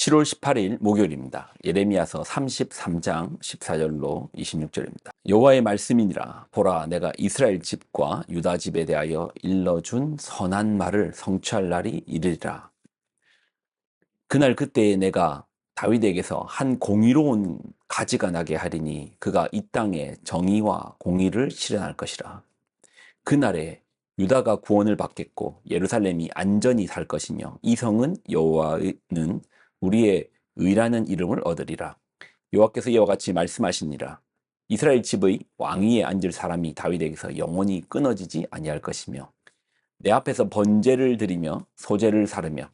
7월 18일 목요일입니다. 예레미야서 33장 14절로 26절입니다. 여호와의 말씀이니라. 보라, 내가 이스라엘 집과 유다 집에 대하여 일러준 선한 말을 성취할 날이 이르리라. 그날 그때에 내가 다윗에게서 한 공의로운 가지가 나게 하리니 그가 이 땅에 정의와 공의를 실현할 것이라. 그날에 유다가 구원을 받겠고 예루살렘이 안전히 살 것이며 이 성은 여호와는 우리의 의라는 이름을 얻으리라. 여호와께서 이와 같이 말씀하시니라. 이스라엘 집의 왕위에 앉을 사람이 다윗에게서 영원히 끊어지지 아니할 것이며 내 앞에서 번제를 드리며 소제를 사르며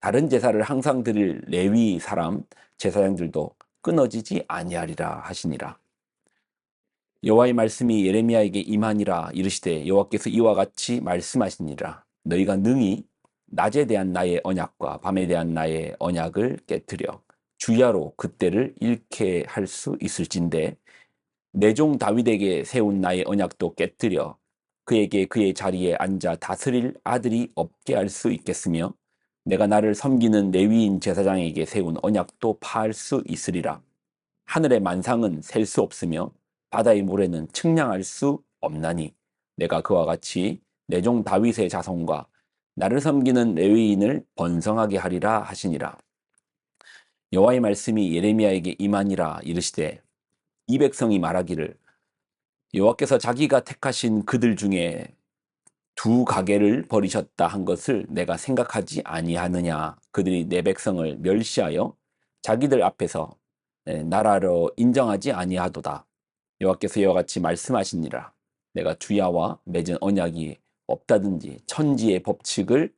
다른 제사를 항상 드릴 레위 사람 제사장들도 끊어지지 아니하리라 하시니라. 여호와의 말씀이 예레미야에게 임하니라. 이르시되 여호와께서 이와 같이 말씀하시니라. 너희가 능히 낮에 대한 나의 언약과 밤에 대한 나의 언약을 깨뜨려 주야로 그때를 잃게 할 수 있을진데 내 종 다윗에게 세운 나의 언약도 깨뜨려 그에게 그의 자리에 앉아 다스릴 아들이 없게 할 수 있겠으며 내가 나를 섬기는 레위인 제사장에게 세운 언약도 파할 수 있으리라. 하늘의 만상은 셀 수 없으며 바다의 모래는 측량할 수 없나니 내가 그와 같이 내 종 다윗의 자손과 나를 섬기는 레위인을 번성하게 하리라 하시니라. 여호와의 말씀이 예레미야에게 임하니라. 이르시되 이 백성이 말하기를 여호와께서 자기가 택하신 그들 중에 두 가게를 버리셨다 한 것을 내가 생각하지 아니하느냐. 그들이 내 백성을 멸시하여 자기들 앞에서 나라로 인정하지 아니하도다. 여호와께서 이와 같이 말씀하시니라. 내가 주야와 맺은 언약이 없다든지 천지의 법칙을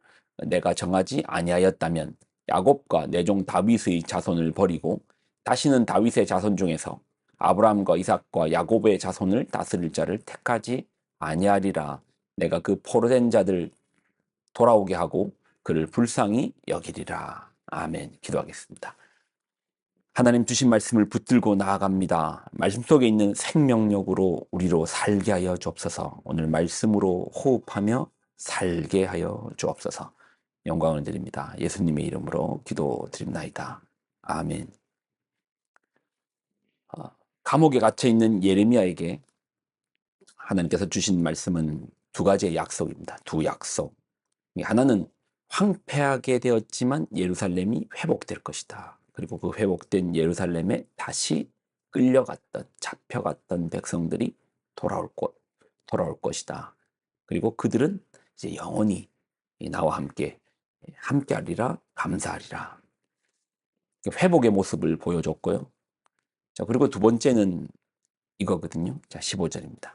내가 정하지 아니하였다면 야곱과 내 종 다윗의 자손을 버리고 다시는 다윗의 자손 중에서 아브라함과 이삭과 야곱의 자손을 다스릴 자를 택하지 아니하리라. 내가 그 포로된 자들 돌아오게 하고 그를 불쌍히 여기리라. 아멘. 기도하겠습니다. 하나님 주신 말씀을 붙들고 나아갑니다. 말씀 속에 있는 생명력으로 우리로 살게 하여 주옵소서. 오늘 말씀으로 호흡하며 살게 하여 주옵소서. 영광을 드립니다. 예수님의 이름으로 기도드립나이다. 아멘. 감옥에 갇혀 있는 예레미야에게 하나님께서 주신 말씀은 두 가지의 약속입니다. 두 약속. 하나는 황폐하게 되었지만 예루살렘이 회복될 것이다. 그리고 그 회복된 예루살렘에 다시 끌려갔던, 잡혀갔던 백성들이 돌아올 것이다. 그리고 그들은 이제 영원히 나와 함께하리라, 감사하리라. 회복의 모습을 보여줬고요. 자, 그리고 두 번째는 이거거든요. 자, 15절입니다.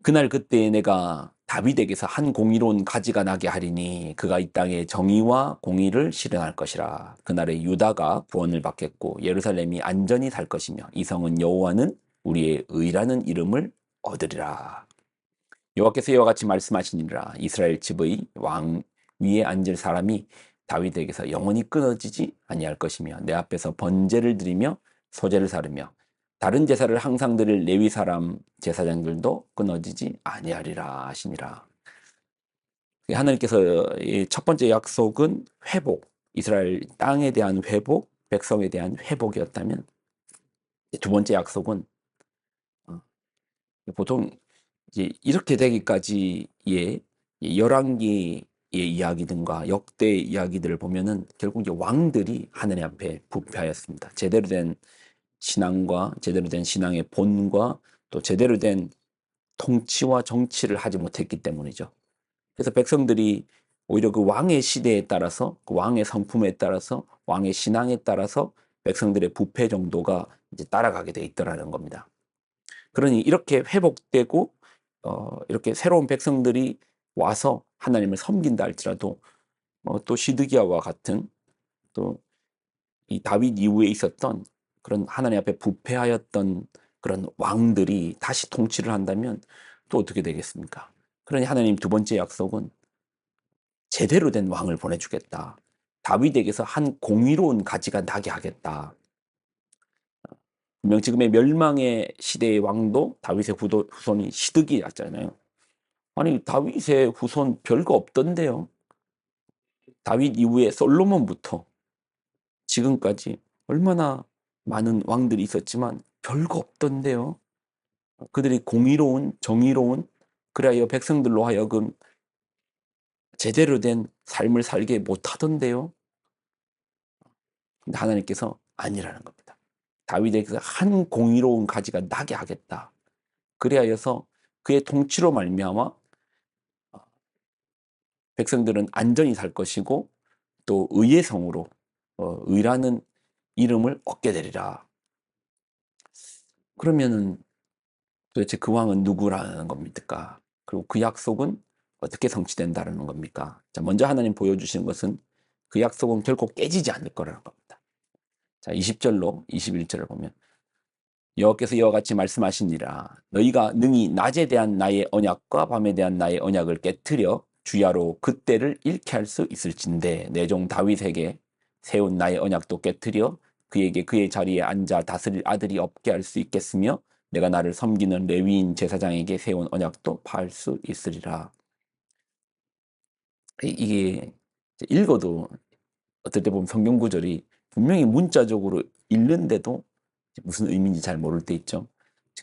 그날 그때에 내가 다윗에게서 한 공의로운 가지가 나게 하리니 그가 이 땅에 정의와 공의를 실현할 것이라. 그날에 유다가 구원을 받겠고 예루살렘이 안전히 살 것이며 이 성은 여호와는 우리의 의라는 이름을 얻으리라. 여호와께서 이와 같이 말씀하시니라. 이스라엘 집의 왕 위에 앉을 사람이 다윗에게서 영원히 끊어지지 아니할 것이며 내 앞에서 번제를 드리며 소제를 사르며 다른 제사를 항상 드릴 레위 사람 제사장들도 끊어지지 아니하리라 하시니라. 하나님께서 첫 번째 약속은 회복, 이스라엘 땅에 대한 회복, 백성에 대한 회복이었다면 두 번째 약속은 보통 이제 이렇게 되기까지의 열왕기의 이야기들과 역대 이야기들을 보면은 결국 이제 왕들이 하나님 앞에 부패하였습니다. 제대로 된 신앙과 제대로 된 신앙의 본과 또 제대로 된 통치와 정치를 하지 못했기 때문이죠. 그래서 백성들이 오히려 그 왕의 시대에 따라서 그 왕의 성품에 따라서 왕의 신앙에 따라서 백성들의 부패 정도가 이제 따라가게 돼 있더라는 겁니다. 그러니 이렇게 회복되고 이렇게 새로운 백성들이 와서 하나님을 섬긴다 할지라도 또 시드기야와 같은 또 이 다윗 이후에 있었던 그런 하나님 앞에 부패하였던 그런 왕들이 다시 통치를 한다면 또 어떻게 되겠습니까? 그러니 하나님 두 번째 약속은 제대로 된 왕을 보내주겠다. 다윗에게서 한 공의로운 가지가 나게 하겠다. 분명 지금의 멸망의 시대의 왕도 다윗의 후손이 시드기야잖아요. 아니 다윗의 후손 별거 없던데요. 다윗 이후에 솔로몬부터 지금까지 얼마나 많은 왕들이 있었지만 별거 없던데요. 그들이 공의로운, 정의로운, 그리하여 백성들로 하여금 제대로 된 삶을 살게 못하던데요. 근데 하나님께서 아니라는 겁니다. 다윗에게서 한 공의로운 가지가 나게 하겠다. 그리하여서 그의 통치로 말미암아 백성들은 안전히 살 것이고 또 의의 성으로 의라는 이름을 얻게 되리라. 그러면은 도대체 그 왕은 누구라는 겁니까? 그리고 그 약속은 어떻게 성취된다는 겁니까? 자, 먼저 하나님 보여주시는 것은 그 약속은 결코 깨지지 않을 거라는 겁니다. 자, 20절로 21절을 보면 여호와께서 이와 같이 말씀하시니라. 너희가 능히 낮에 대한 나의 언약과 밤에 대한 나의 언약을 깨트려 주야로 그때를 잃게 할 수 있을진데 내 종 다윗에게 세운 나의 언약도 깨트려 그에게 그의 자리에 앉아 다스릴 아들이 없게 할 수 있겠으며 내가 나를 섬기는 레위인 제사장에게 세운 언약도 파할 수 있으리라. 이게 읽어도 어떨 때 보면 성경 구절이 분명히 문자적으로 읽는데도 무슨 의미인지 잘 모를 때 있죠.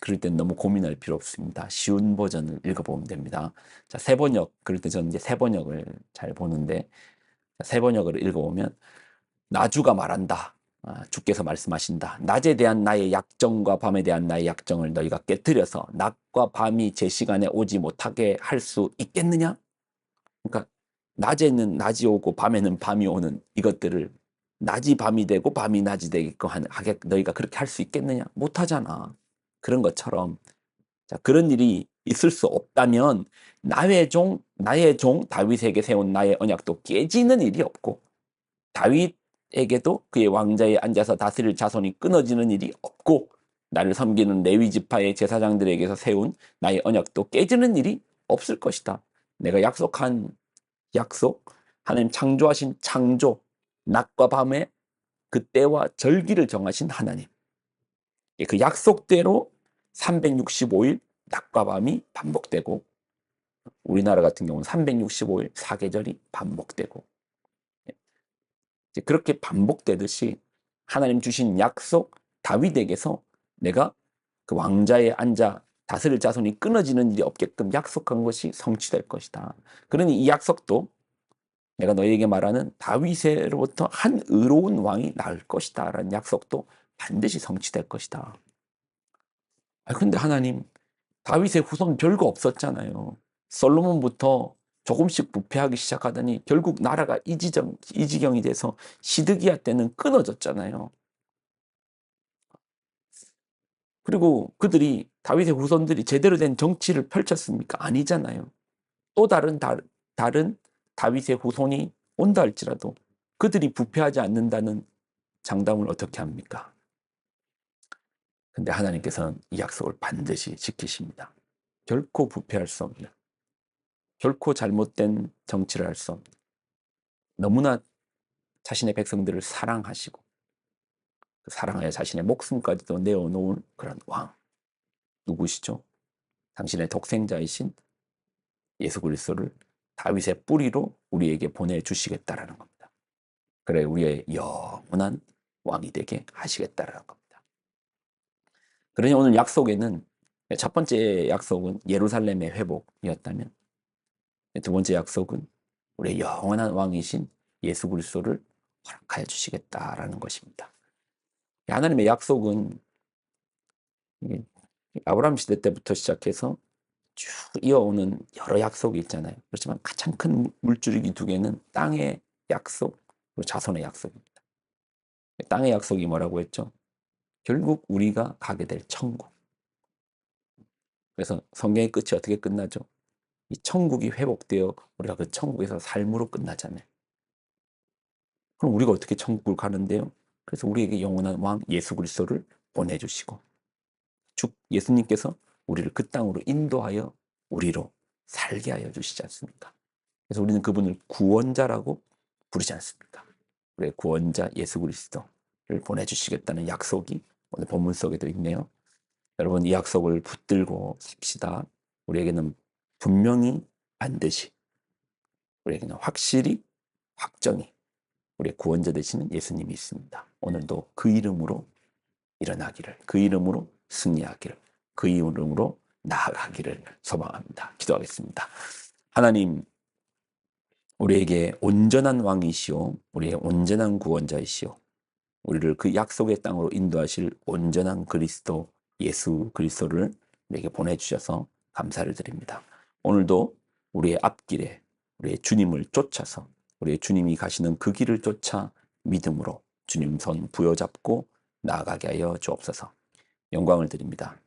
그럴 땐 너무 고민할 필요 없습니다. 쉬운 버전을 읽어보면 됩니다. 자, 세번역, 그럴 때 저는 이제 세번역을 잘 보는데, 세번역을 읽어보면, 나주가 말한다. 주께서 말씀하신다. 낮에 대한 나의 약정과 밤에 대한 나의 약정을 너희가 깨뜨려서 낮과 밤이 제 시간에 오지 못하게 할 수 있겠느냐? 그러니까 낮에는 낮이 오고 밤에는 밤이 오는 이것들을 낮이 밤이 되고 밤이 낮이 되게끔 하게 너희가 그렇게 할 수 있겠느냐? 못하잖아. 그런 것처럼 자, 그런 일이 있을 수 없다면 나의 종 다윗에게 세운 나의 언약도 깨지는 일이 없고 다윗에게도 그의 왕자에 앉아서 다스릴 자손이 끊어지는 일이 없고 나를 섬기는 레위 지파의 제사장들에게서 세운 나의 언약도 깨지는 일이 없을 것이다. 내가 약속한 약속, 하나님 창조하신 창조, 낮과 밤의 그 때와 절기를 정하신 하나님. 그 약속대로 365일 낮과 밤이 반복되고 우리나라 같은 경우는 365일 사계절이 반복되고 그렇게 반복되듯이 하나님 주신 약속 다윗에게서 내가 그 왕자에 앉아 다스릴 자손이 끊어지는 일이 없게끔 약속한 것이 성취될 것이다. 그러니 이 약속도 내가 너희에게 말하는 다윗으로부터 한 의로운 왕이 나을 것이다 라는 약속도 반드시 성취될 것이다. 근데 하나님 다윗의 후손 별거 없었잖아요. 솔로몬부터 조금씩 부패하기 시작하더니 결국 나라가 이 지경이 돼서 시드기야 때는 끊어졌잖아요. 그리고 그들이 다윗의 후손들이 제대로 된 정치를 펼쳤습니까? 아니잖아요. 또 다른 다윗의 후손이 온다 할지라도 그들이 부패하지 않는다는 장담을 어떻게 합니까? 근데 하나님께서는 이 약속을 반드시 지키십니다. 결코 부패할 수 없는, 결코 잘못된 정치를 할 수 없는, 너무나 자신의 백성들을 사랑하시고 그 사랑하여 자신의 목숨까지도 내어놓은 그런 왕. 누구시죠? 당신의 독생자이신 예수 그리스도를 다윗의 뿌리로 우리에게 보내주시겠다라는 겁니다. 그래 우리의 영원한 왕이 되게 하시겠다라는 겁니다. 그러니 오늘 약속에는 첫 번째 약속은 예루살렘의 회복이었다면 두 번째 약속은 우리의 영원한 왕이신 예수 그리스도를 허락하여 주시겠다라는 것입니다. 하나님의 약속은 아브라함 시대 때부터 시작해서 쭉 이어오는 여러 약속이 있잖아요. 그렇지만 가장 큰 물줄기 두 개는 땅의 약속 그리고 자손의 약속입니다. 땅의 약속이 뭐라고 했죠? 결국 우리가 가게 될 천국. 그래서 성경의 끝이 어떻게 끝나죠? 이 천국이 회복되어 우리가 그 천국에서 삶으로 끝나잖아요. 그럼 우리가 어떻게 천국을 가는데요? 그래서 우리에게 영원한 왕 예수 그리스도를 보내주시고 예수님께서 우리를 그 땅으로 인도하여 우리로 살게 하여 주시지 않습니까? 그래서 우리는 그분을 구원자라고 부르지 않습니까? 우리의 구원자 예수 그리스도를 보내주시겠다는 약속이 오늘 본문 속에도 있네요. 여러분 이 약속을 붙들고 삽시다. 우리에게는 분명히 반드시 우리에게는 확실히 확정이 우리의 구원자 되시는 예수님이 있습니다. 오늘도 그 이름으로 일어나기를, 그 이름으로 승리하기를, 그 이름으로 나아가기를 소망합니다. 기도하겠습니다. 하나님, 우리에게 온전한 왕이시오, 우리의 온전한 구원자이시오, 우리를 그 약속의 땅으로 인도하실 온전한 그리스도, 예수 그리스도를 우리에게 보내주셔서 감사를 드립니다. 오늘도 우리의 앞길에 우리의 주님을 쫓아서 우리의 주님이 가시는 그 길을 쫓아 믿음으로 주님 손 부여잡고 나아가게 하여 주옵소서. 영광을 드립니다.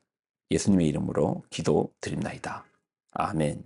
예수님의 이름으로 기도드립나이다. 아멘.